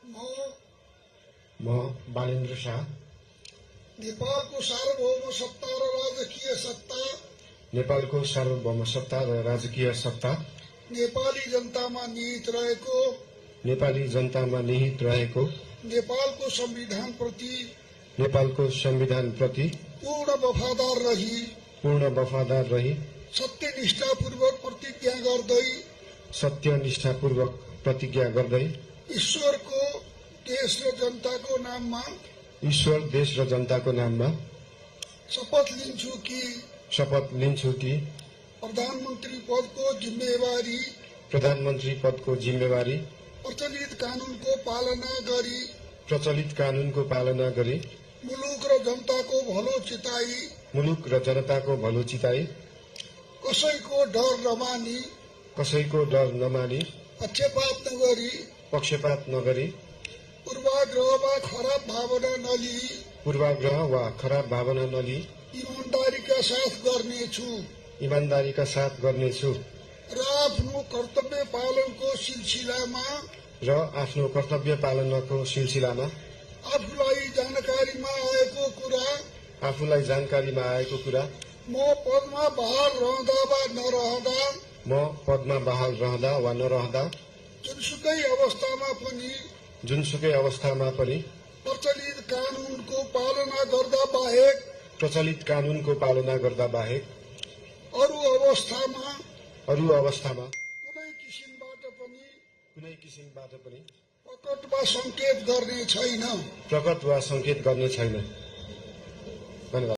म बालेन्द्र शाह नेपालको सार्वभौम सत्ता र राजकीय सत्ता नेपालको सार्वभौम सत्ता र राजकीय सत्ता नेपाली जनतामा निहित रहेको नेपाली जनतामा निहित रहेको नेपालको संविधान प्रति पूर्ण वफादार रही सत्यनिष्ठापूर्वक प्रतिज्ञा गर्दै ईश्वर देश र जनताको नाममा शपथ लिन्छु कि प्रधानमन्त्री पदको जिम्मेवारी प्रचलित कानूनको पालना गरी मुलुक र जनताको भलो चिताई कसैको डर नमानी पक्षपात नगरी पूर्वाग्रह वा खराब भावना नलिई ईमानदारीका साथ गर्नेछु र आफ्नो कर्तव्य पालनको सिलसिलामा आफूलाई जानकारीमा आएको कुरा म पदमा बहाल रहँदा वा नरहँदा जुनसुकै अवस्थामा पनि प्रचलित कानूनको पालना गर्दा बाहेक अरू अवस्थामा कुनै किसिमबाट पनि प्रकट वा संकेत गर्ने छैन।